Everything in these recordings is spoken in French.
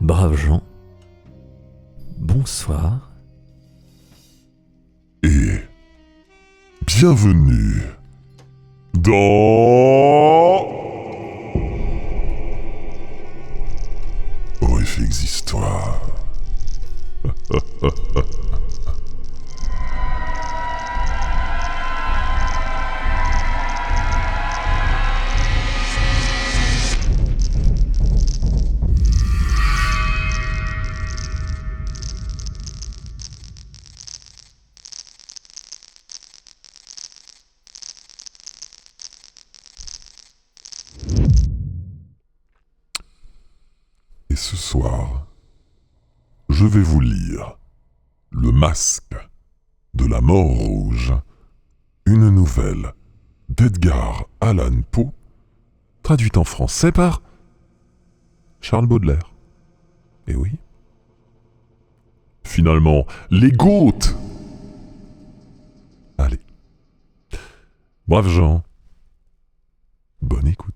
Braves gens, bonsoir. Et bienvenue dans Horrifiques Histoires. Et ce soir, je vais vous lire Le Masque de la Mort Rouge, une nouvelle d'Edgar Allan Poe, traduite en français par Charles Baudelaire. Et oui. Finalement, les Goths. Allez. Braves gens, bonne écoute.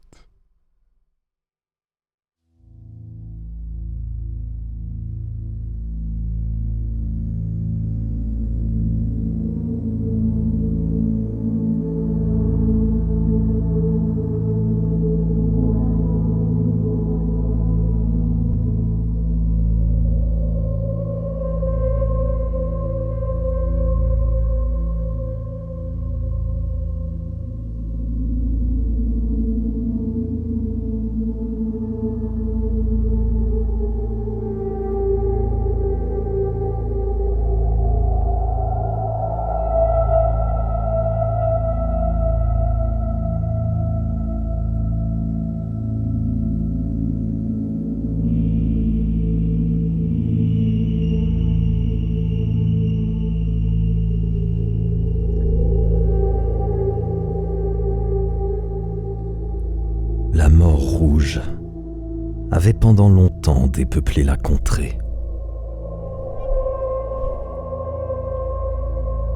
La Mort Rouge avait pendant longtemps dépeuplé la contrée.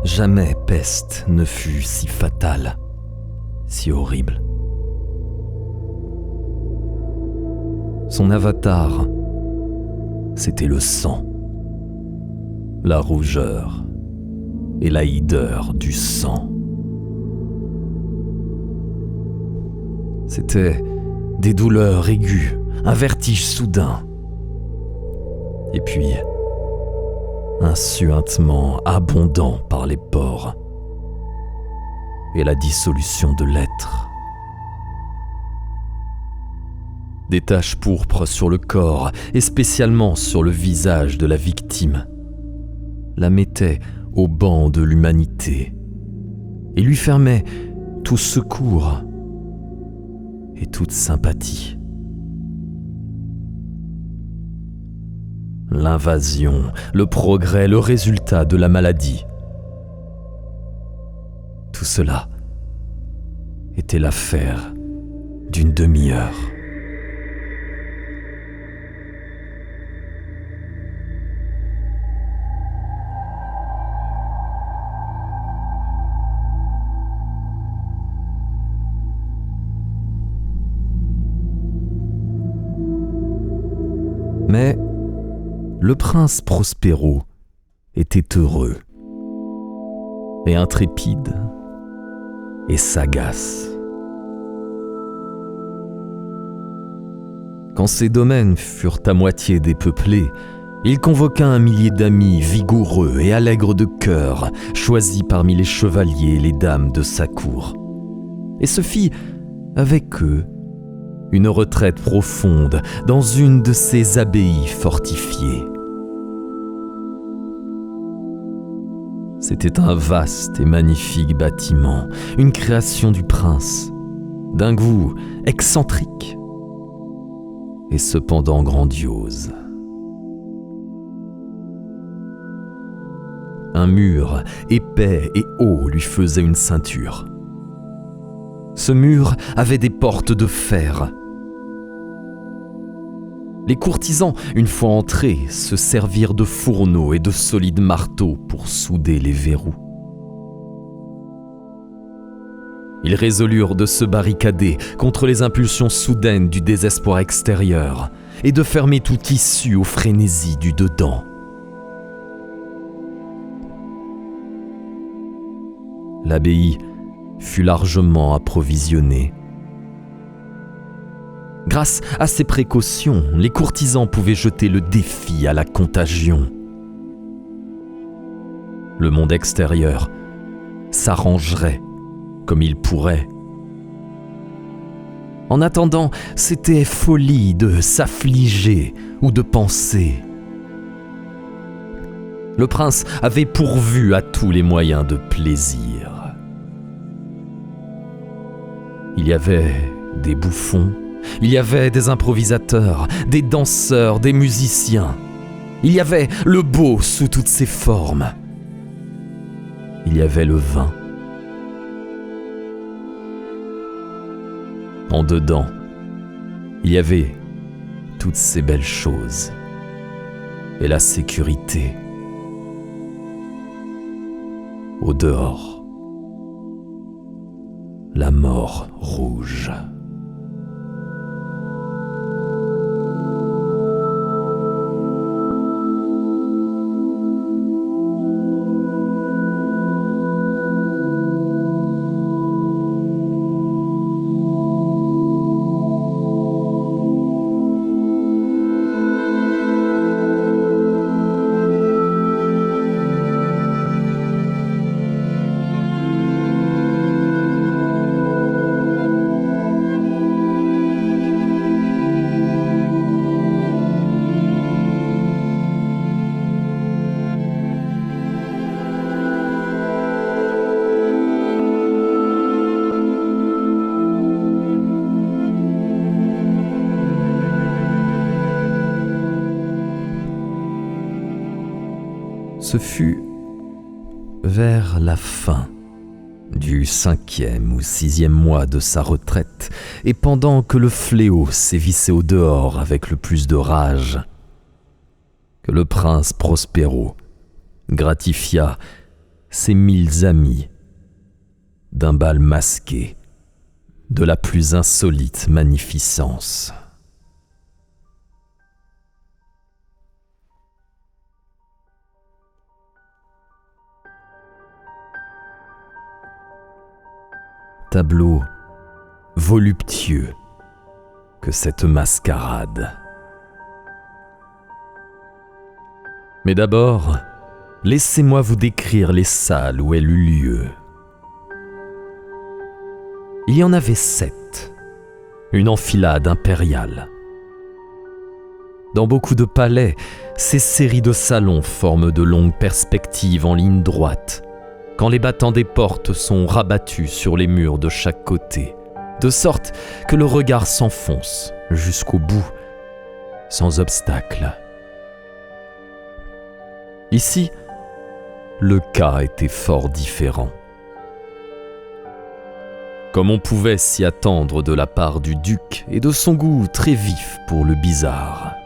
Jamais peste ne fut si fatale, si horrible. Son avatar, c'était le sang, la rougeur et la hideur du sang. C'était des douleurs aiguës, un vertige soudain. Et puis, un suintement abondant par les pores. Et la dissolution de l'être. Des taches pourpres sur le corps, et spécialement sur le visage de la victime, la mettaient au ban de l'humanité, et lui fermaient tout secours et toute sympathie. L'invasion, le progrès, le résultat de la maladie. Tout cela était l'affaire d'une demi-heure. Mais le prince Prospero était heureux et intrépide et sagace. Quand ses domaines furent à moitié dépeuplés, il convoqua un millier d'amis vigoureux et allègres de cœur, choisis parmi les chevaliers et les dames de sa cour, et se fit avec eux une retraite profonde dans une de ces abbayes fortifiées. C'était un vaste et magnifique bâtiment, une création du prince, d'un goût excentrique et cependant grandiose. Un mur épais et haut lui faisait une ceinture. Ce mur avait des portes de fer. Les courtisans, une fois entrés, se servirent de fourneaux et de solides marteaux pour souder les verrous. Ils résolurent de se barricader contre les impulsions soudaines du désespoir extérieur et de fermer toute issue aux frénésies du dedans. L'abbaye fut largement approvisionnée. Grâce à ces précautions, les courtisans pouvaient jeter le défi à la contagion. Le monde extérieur s'arrangerait comme il pourrait. En attendant, c'était folie de s'affliger ou de penser. Le prince avait pourvu à tous les moyens de plaisir. Il y avait des bouffons, il y avait des improvisateurs, des danseurs, des musiciens. Il y avait le beau sous toutes ses formes. Il y avait le vin. En dedans, il y avait toutes ces belles choses et la sécurité. Au dehors, la mort rouge. Ce fut vers la fin du 5e ou 6e mois de sa retraite, et pendant que le fléau sévissait au dehors avec le plus de rage, que le prince Prospero gratifia ses 1000 amis d'un bal masqué de la plus insolite magnificence. Tableau voluptueux que cette mascarade. Mais d'abord, laissez-moi vous décrire les salles où elle eut lieu. Il y en avait 7, une enfilade impériale. Dans beaucoup de palais, ces séries de salons forment de longues perspectives en ligne droite, quand les battants des portes sont rabattus sur les murs de chaque côté, de sorte que le regard s'enfonce jusqu'au bout, sans obstacle. Ici, le cas était fort différent. Comme on pouvait s'y attendre de la part du duc et de son goût très vif pour le bizarre.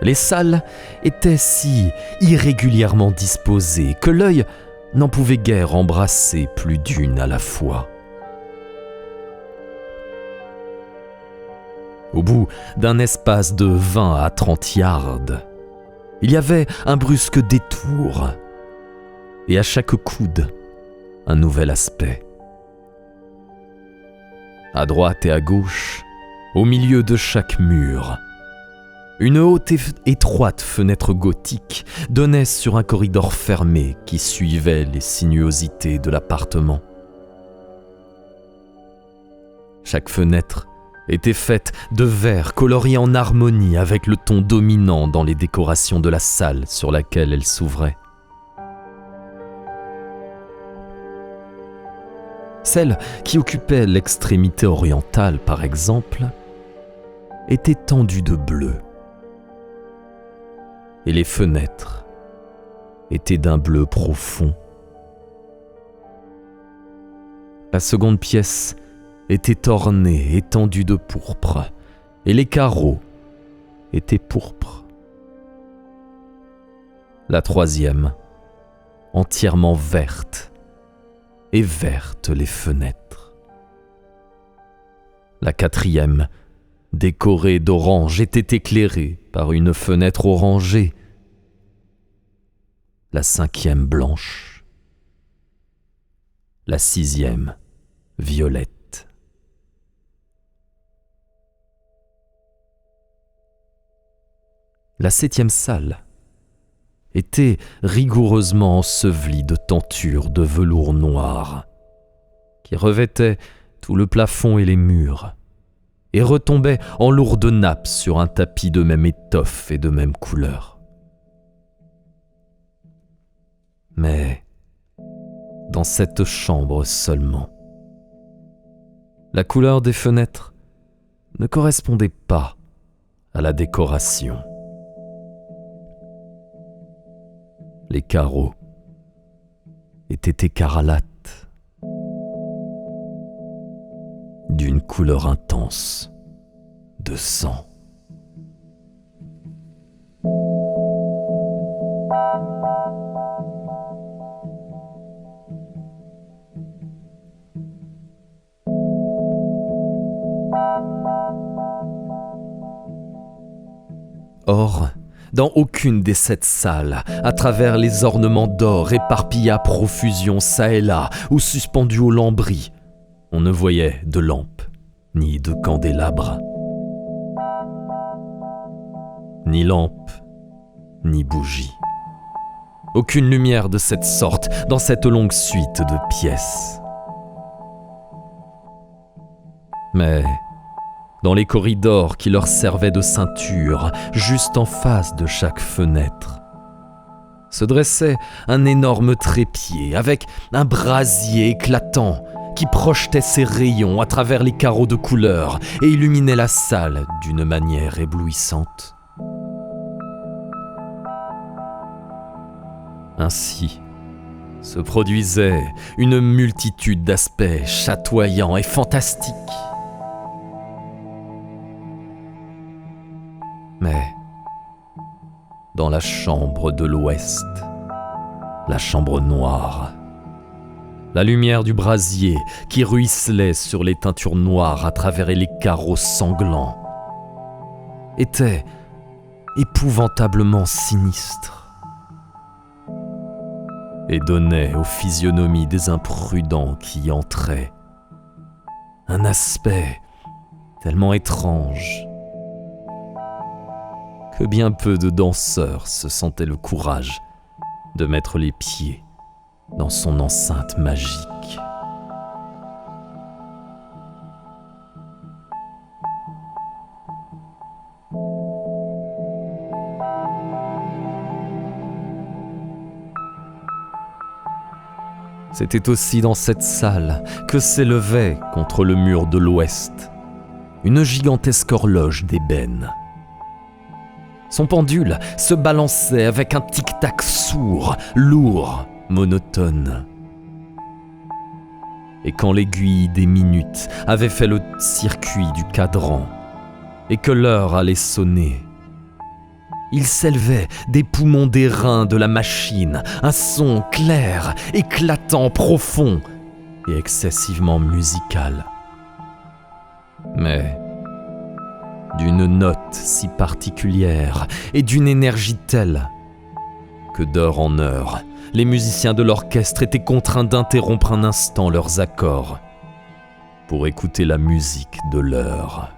Les salles étaient si irrégulièrement disposées que l'œil n'en pouvait guère embrasser plus d'une à la fois. Au bout d'un espace de 20 à 30 yards, il y avait un brusque détour, et à chaque coude, un nouvel aspect. À droite et à gauche, au milieu de chaque mur, une haute et étroite fenêtre gothique donnait sur un corridor fermé qui suivait les sinuosités de l'appartement. Chaque fenêtre était faite de verre colorié en harmonie avec le ton dominant dans les décorations de la salle sur laquelle elle s'ouvrait. Celle qui occupait l'extrémité orientale, par exemple, était tendue de bleu. Et les fenêtres étaient d'un bleu profond. La seconde pièce était ornée et tendue de pourpre, et les carreaux étaient pourpres. La troisième, entièrement verte, et vertes les fenêtres. La quatrième décorée d'orange, était éclairée par une fenêtre orangée. La 5e blanche, la 6e violette. La 7e salle était rigoureusement ensevelie de tentures de velours noir qui revêtaient tout le plafond et les murs et retombaient en lourdes nappes sur un tapis de même étoffe et de même couleur. Mais dans cette chambre seulement, la couleur des fenêtres ne correspondait pas à la décoration. Les carreaux étaient écarlates, d'une couleur intense de sang. Or, dans aucune des 7 salles, à travers les ornements d'or éparpillés à profusion çà et là ou suspendus aux lambris, on ne voyait de lampes ni de candélabres. Ni lampes, ni bougies. Aucune lumière de cette sorte dans cette longue suite de pièces. Mais dans les corridors qui leur servaient de ceinture, juste en face de chaque fenêtre, se dressait un énorme trépied avec un brasier éclatant qui projetait ses rayons à travers les carreaux de couleur et illuminait la salle d'une manière éblouissante. Ainsi se produisait une multitude d'aspects chatoyants et fantastiques. Mais dans la chambre de l'Ouest, la chambre noire, la lumière du brasier qui ruisselait sur les teintures noires à travers les carreaux sanglants était épouvantablement sinistre et donnait aux physionomies des imprudents qui y entraient un aspect tellement étrange que bien peu de danseurs se sentaient le courage de mettre les pieds dans son enceinte magique. C'était aussi dans cette salle que s'élevait contre le mur de l'Ouest une gigantesque horloge d'ébène. Son pendule se balançait avec un tic-tac sourd, lourd, monotone. Et quand l'aiguille des minutes avait fait le circuit du cadran et que l'heure allait sonner, il s'élevait des poumons d'airain de la machine un son clair, éclatant, profond et excessivement musical. Mais d'une note si particulière et d'une énergie telle que d'heure en heure, les musiciens de l'orchestre étaient contraints d'interrompre un instant leurs accords pour écouter la musique de l'heure.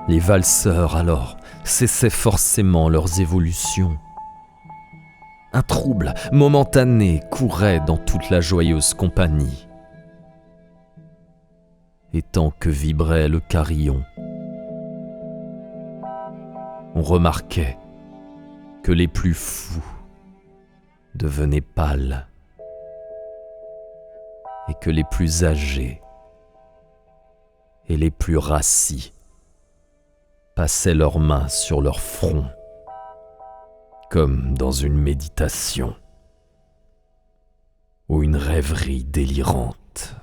Les valseurs, alors, cessaient forcément leurs évolutions. Un trouble momentané courait dans toute la joyeuse compagnie. Et tant que vibrait le carillon, on remarquait que les plus fous devenaient pâles et que les plus âgés et les plus rassis passaient leurs mains sur leur front, comme dans une méditation ou une rêverie délirante.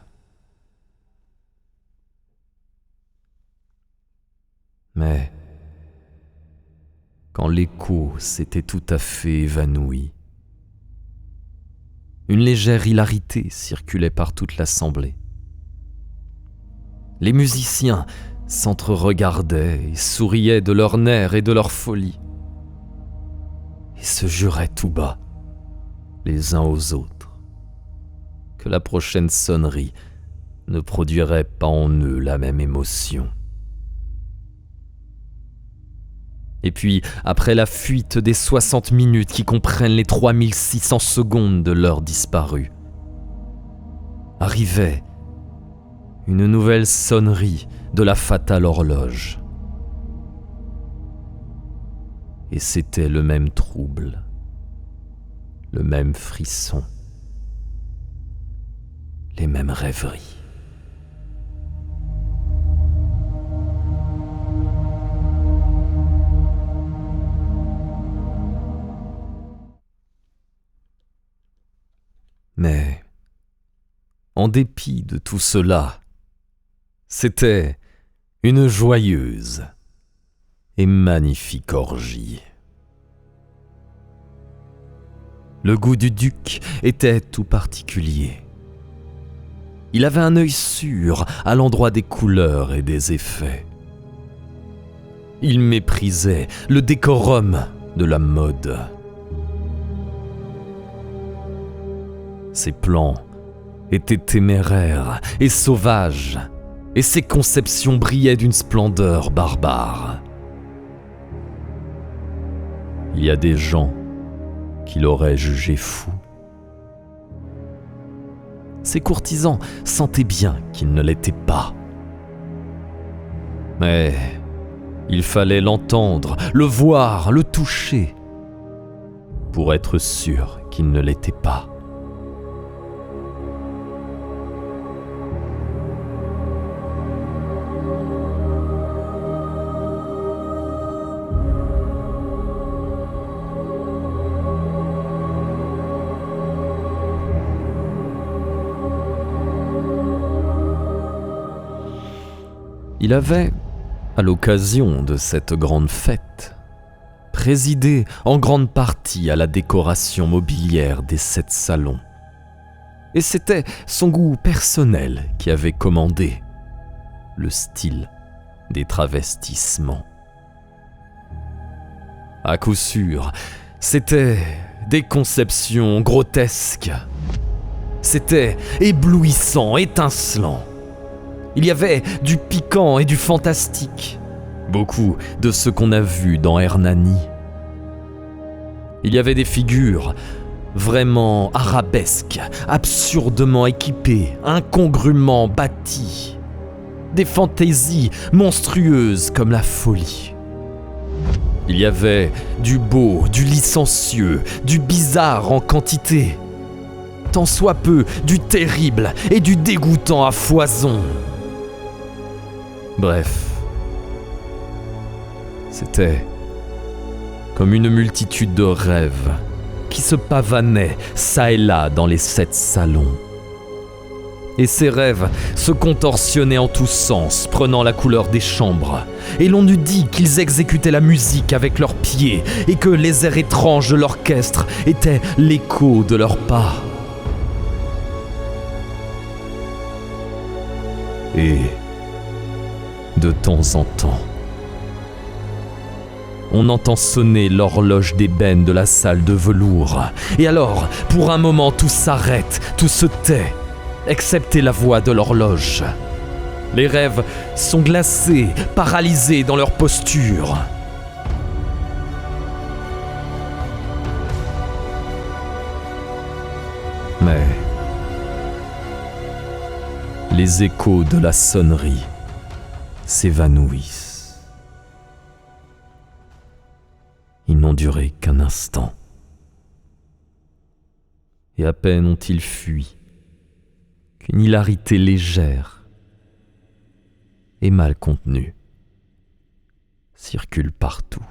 Mais quand l'écho s'était tout à fait évanoui, une légère hilarité circulait par toute l'assemblée. Les musiciens s'entre-regardaient et souriaient de leurs nerfs et de leur folie, et se juraient tout bas, les uns aux autres, que la prochaine sonnerie ne produirait pas en eux la même émotion. Et puis, après la fuite des 60 minutes qui comprennent les 3600 secondes de l'heure disparue, arrivait une nouvelle sonnerie de la fatale horloge. Et c'était le même trouble, le même frisson, les mêmes rêveries. Mais, en dépit de tout cela, c'était une joyeuse et magnifique orgie. Le goût du duc était tout particulier. Il avait un œil sûr à l'endroit des couleurs et des effets. Il méprisait le décorum de la mode. Ses plans étaient téméraires et sauvages, et ses conceptions brillaient d'une splendeur barbare. Il y a des gens qui l'auraient jugé fou. Ses courtisans sentaient bien qu'il ne l'était pas. Mais il fallait l'entendre, le voir, le toucher, pour être sûr qu'il ne l'était pas. Il avait, à l'occasion de cette grande fête, présidé en grande partie à la décoration mobilière des 7 salons. Et c'était son goût personnel qui avait commandé le style des travestissements. À coup sûr, c'était des conceptions grotesques. C'était éblouissant, étincelant. Il y avait du piquant et du fantastique, beaucoup de ce qu'on a vu dans Hernani. Il y avait des figures vraiment arabesques, absurdement équipées, incongrument bâties, des fantaisies monstrueuses comme la folie. Il y avait du beau, du licencieux, du bizarre en quantité, tant soit peu du terrible et du dégoûtant à foison. Bref, c'était comme une multitude de rêves qui se pavanaient çà et là dans les 7 salons. Et ces rêves se contorsionnaient en tous sens, prenant la couleur des chambres. Et l'on eût dit qu'ils exécutaient la musique avec leurs pieds et que les airs étranges de l'orchestre étaient l'écho de leurs pas. Et de temps en temps, on entend sonner l'horloge d'ébène de la salle de velours. Et alors, pour un moment, tout s'arrête, tout se tait, excepté la voix de l'horloge. Les rêves sont glacés, paralysés dans leur posture. Mais les échos de la sonnerie s'évanouissent. Ils n'ont duré qu'un instant. Et à peine ont-ils fui qu'une hilarité légère et mal contenue circule partout.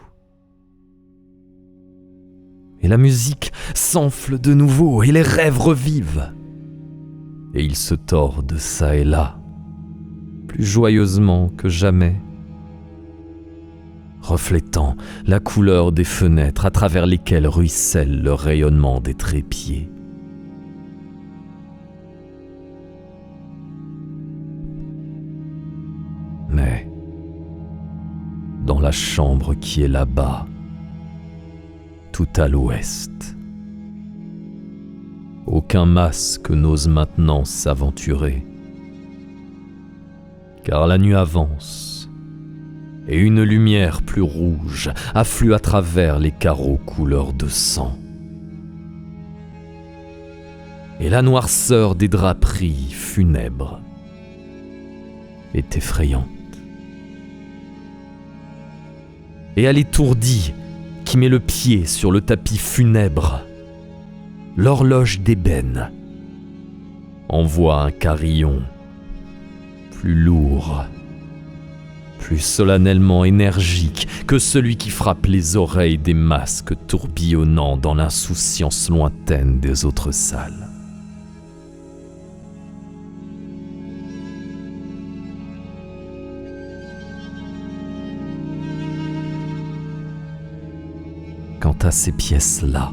Et la musique s'enfle de nouveau et les rêves revivent. Et ils se tordent çà et là, plus joyeusement que jamais, reflétant la couleur des fenêtres à travers lesquelles ruisselle le rayonnement des trépieds. dans la chambre qui est là-bas, tout à l'ouest. Aucun masque n'ose maintenant s'aventurer, car la nuit avance et une lumière plus rouge afflue à travers les carreaux couleur de sang. Et la noirceur des draperies funèbres est effrayante. Et à l'étourdi qui met le pied sur le tapis funèbre, l'horloge d'ébène envoie un carillon plus lourd, plus solennellement énergique que celui qui frappe les oreilles des masques tourbillonnant dans l'insouciance lointaine des autres salles. Quant à ces pièces-là,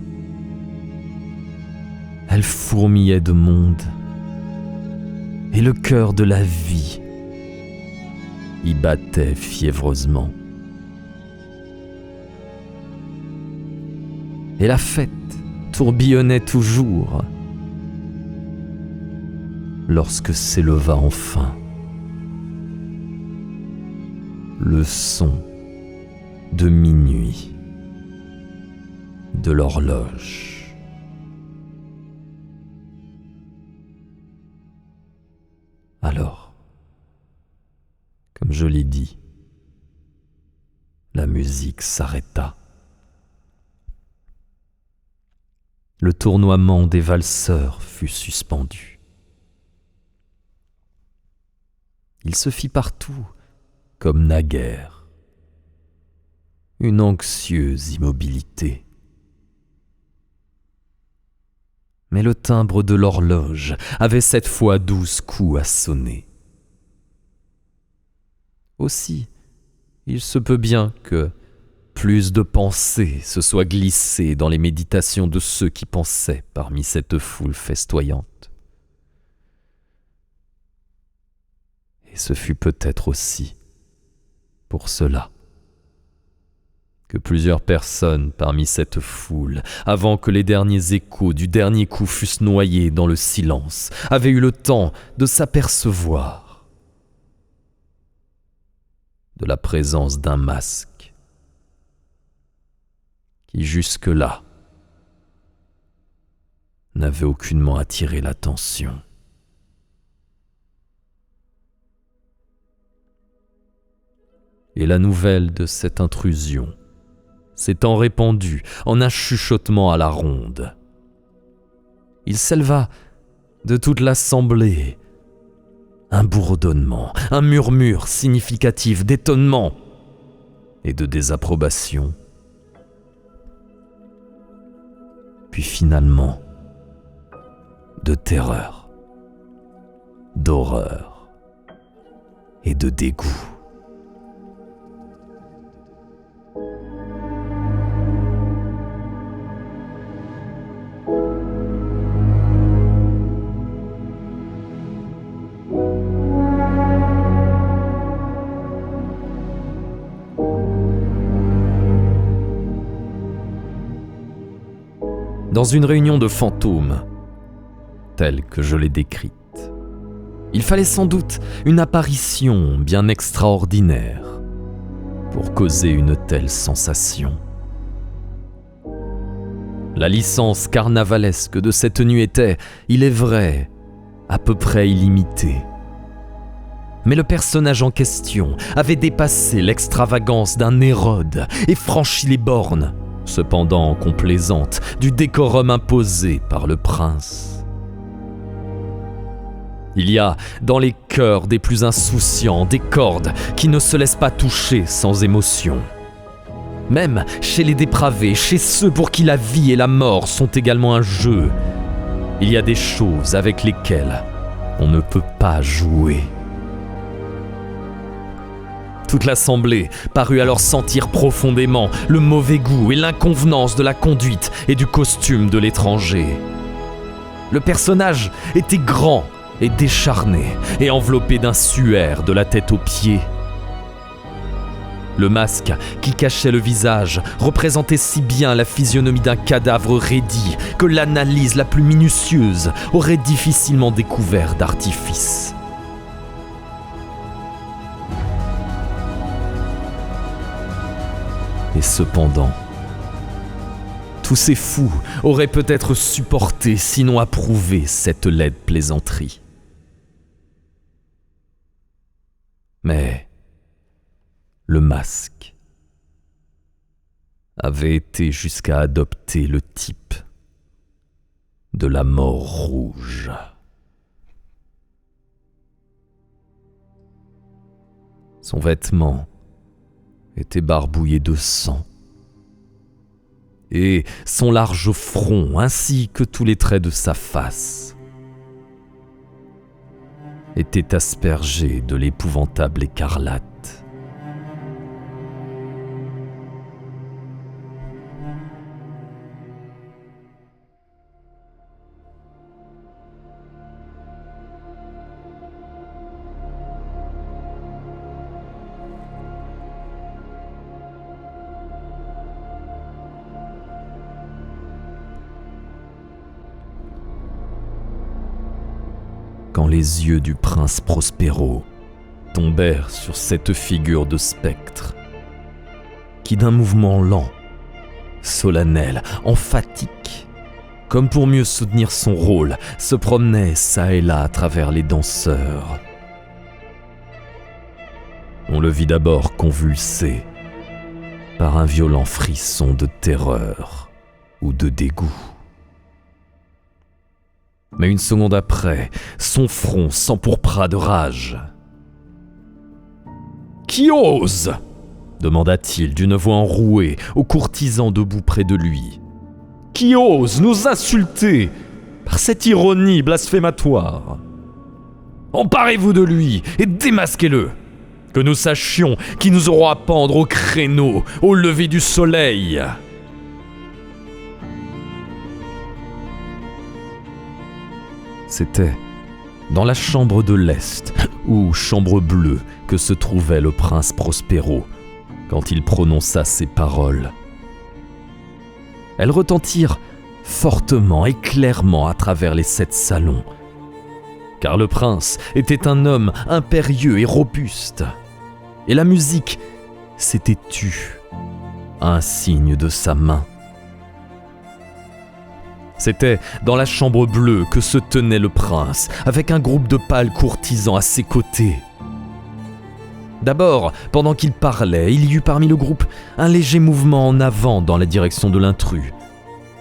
elles fourmillaient de monde, et le cœur de la vie y battait fiévreusement. Et la fête tourbillonnait toujours lorsque s'éleva enfin le son de minuit de l'horloge. Alors, comme je l'ai dit, la musique s'arrêta. Le tournoiement des valseurs fut suspendu. Il se fit partout, comme naguère, une anxieuse immobilité. Mais le timbre de l'horloge avait cette fois 12 coups à sonner. Aussi, il se peut bien que plus de pensées se soient glissées dans les méditations de ceux qui pensaient parmi cette foule festoyante. Et ce fut peut-être aussi pour cela que plusieurs personnes parmi cette foule, avant que les derniers échos du dernier coup fussent noyés dans le silence, avaient eu le temps de s'apercevoir de la présence d'un masque qui jusque-là n'avait aucunement attiré l'attention. Et la nouvelle de cette intrusion s'étant répandue en un chuchotement à la ronde, il s'éleva de toute l'assemblée un bourdonnement, un murmure significatif d'étonnement et de désapprobation. Puis finalement, de terreur, d'horreur et de dégoût. Dans une réunion de fantômes, telle que je l'ai décrite, il fallait sans doute une apparition bien extraordinaire pour causer une telle sensation. La licence carnavalesque de cette nuit était, il est vrai, à peu près illimitée. Mais le personnage en question avait dépassé l'extravagance d'un Hérode et franchi les bornes, cependant complaisantes, du décorum imposé par le prince. Il y a dans les cœurs des plus insouciants des cordes qui ne se laissent pas toucher sans émotion. Même chez les dépravés, chez ceux pour qui la vie et la mort sont également un jeu, il y a des choses avec lesquelles on ne peut pas jouer. Toute l'assemblée parut alors sentir profondément le mauvais goût et l'inconvenance de la conduite et du costume de l'étranger. Le personnage était grand et décharné et enveloppé d'un suaire de la tête aux pieds. Le masque, qui cachait le visage, représentait si bien la physionomie d'un cadavre raidi que l'analyse la plus minutieuse aurait difficilement découvert d'artifice. Et cependant, tous ces fous auraient peut-être supporté, sinon approuvé, cette laide plaisanterie. Mais le masque avait été jusqu'à adopter le type de la mort rouge. Son vêtement était barbouillé de sang, et son large front, ainsi que tous les traits de sa face, étaient aspergés de l'épouvantable écarlate. Quand les yeux du prince Prospero tombèrent sur cette figure de spectre, qui d'un mouvement lent, solennel, emphatique, comme pour mieux soutenir son rôle, se promenait çà et là à travers les danseurs. On le vit d'abord convulsé par un violent frisson de terreur ou de dégoût. Mais une seconde après, son front s'empourpra de rage. « Qui ose ?» demanda-t-il d'une voix enrouée aux courtisans debout près de lui. « Qui ose nous insulter par cette ironie blasphématoire ? Emparez-vous de lui et démasquez-le, que nous sachions qui nous aurons à pendre au créneau au lever du soleil. » C'était dans la chambre de l'Est, ou chambre bleue, que se trouvait le prince Prospero, quand il prononça ces paroles. Elles retentirent fortement et clairement à travers les 7 salons, car le prince était un homme impérieux et robuste, et la musique s'était tue à un signe de sa main. C'était dans la chambre bleue que se tenait le prince, avec un groupe de pâles courtisans à ses côtés. D'abord, pendant qu'il parlait, il y eut parmi le groupe un léger mouvement en avant dans la direction de l'intrus,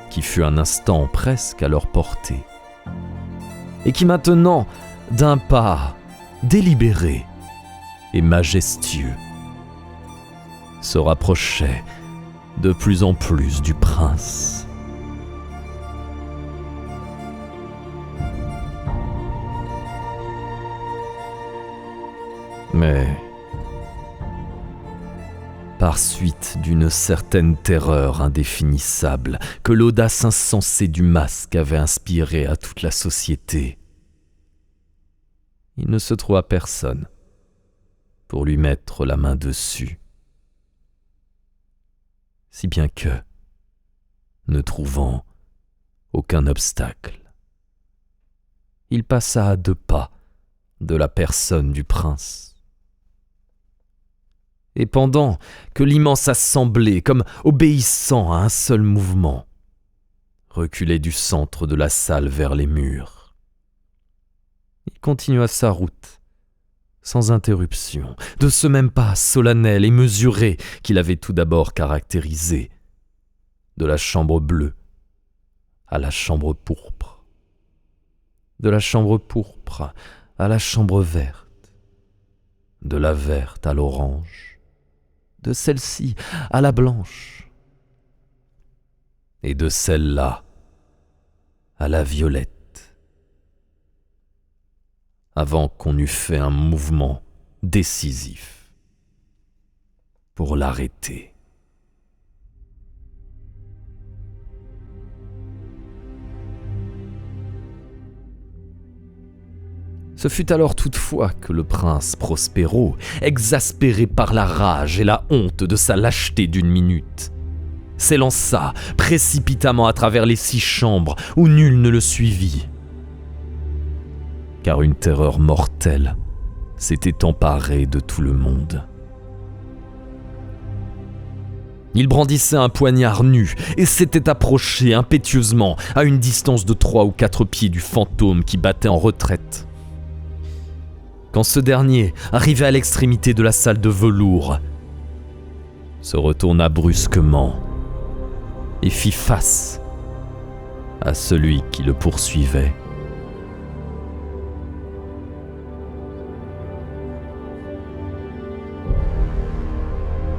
qui fut un instant presque à leur portée, et qui maintenant, d'un pas délibéré et majestueux, se rapprochait de plus en plus du prince. Mais, par suite d'une certaine terreur indéfinissable que l'audace insensée du masque avait inspirée à toute la société, il ne se trouva personne pour lui mettre la main dessus. Si bien que, ne trouvant aucun obstacle, il passa à 2 pas de la personne du prince. Et pendant que l'immense assemblée, comme obéissant à un seul mouvement, reculait du centre de la salle vers les murs, il continua sa route, sans interruption, de ce même pas solennel et mesuré qu'il avait tout d'abord caractérisé, de la chambre bleue à la chambre pourpre, de la chambre pourpre à la chambre verte, de la verte à l'orange, de celle-ci à la blanche, et de celle-là à la violette, avant qu'on eût fait un mouvement décisif pour l'arrêter. Ce fut alors toutefois que le prince Prospero, exaspéré par la rage et la honte de sa lâcheté d'une minute, s'élança précipitamment à travers les 6 chambres où nul ne le suivit. Car une terreur mortelle s'était emparée de tout le monde. Il brandissait un poignard nu et s'était approché impétueusement à une distance de 3 ou 4 pieds du fantôme qui battait en retraite. Quand ce dernier, arrivé à l'extrémité de la salle de velours, se retourna brusquement et fit face à celui qui le poursuivait.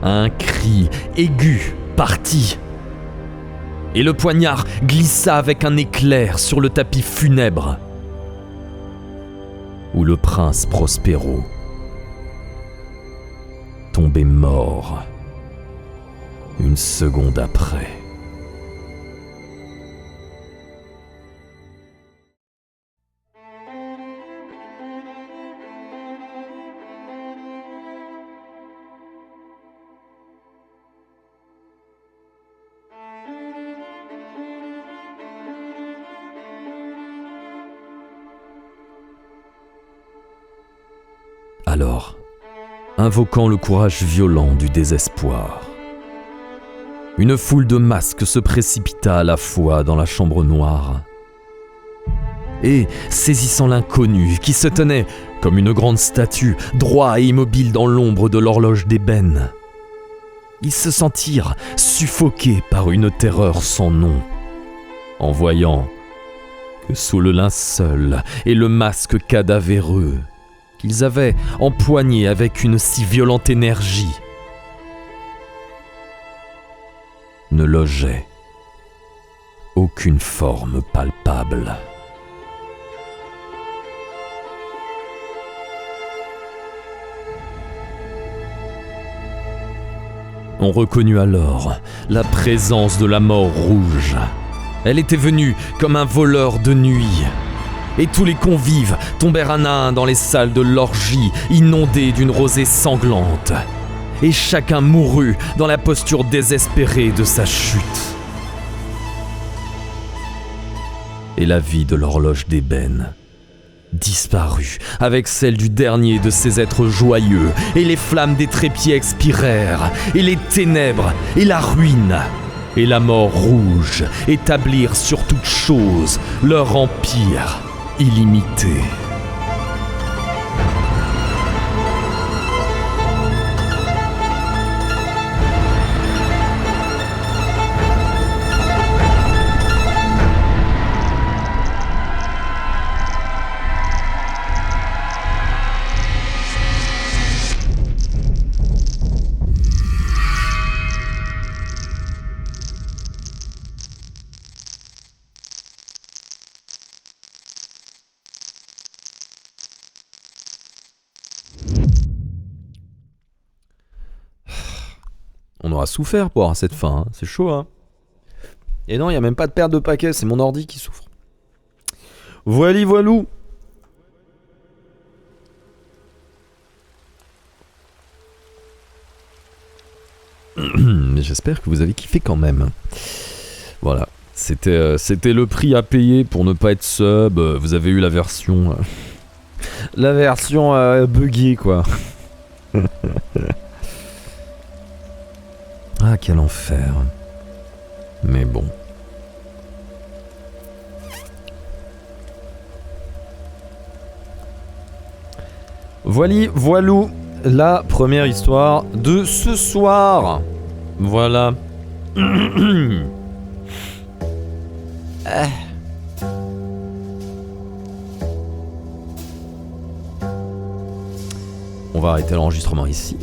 Un cri aigu partit, et le poignard glissa avec un éclair sur le tapis funèbre, où le prince Prospero tombait mort une seconde après. Alors, invoquant le courage violent du désespoir, une foule de masques se précipita à la fois dans la chambre noire. Et, saisissant l'inconnu qui se tenait, comme une grande statue, droit et immobile dans l'ombre de l'horloge d'ébène, ils se sentirent suffoqués par une terreur sans nom, en voyant que sous le linceul et le masque cadavéreux qu'ils avaient empoigné avec une si violente énergie, ne logeait aucune forme palpable. On reconnut alors la présence de la mort rouge. Elle était venue comme un voleur de nuit. Et tous les convives tombèrent un à un dans les salles de l'orgie, inondées d'une rosée sanglante. Et chacun mourut dans la posture désespérée de sa chute. Et la vie de l'horloge d'ébène disparut avec celle du dernier de ces êtres joyeux, et les flammes des trépieds expirèrent, et les ténèbres, et la ruine, et la mort rouge établirent sur toute chose leur empire illimité. On aura souffert pour avoir cette fin, hein. C'est chaud, hein. Et non, il n'y a même pas de perte de paquet, c'est mon ordi qui souffre. Voilou. Mais j'espère que vous avez kiffé quand même. Voilà, c'était le prix à payer pour ne pas être sub. Vous avez eu la version buggée, quoi. Ah, quel enfer. Mais bon. Voilou, la première histoire de ce soir. Voilà. On va arrêter l'enregistrement ici.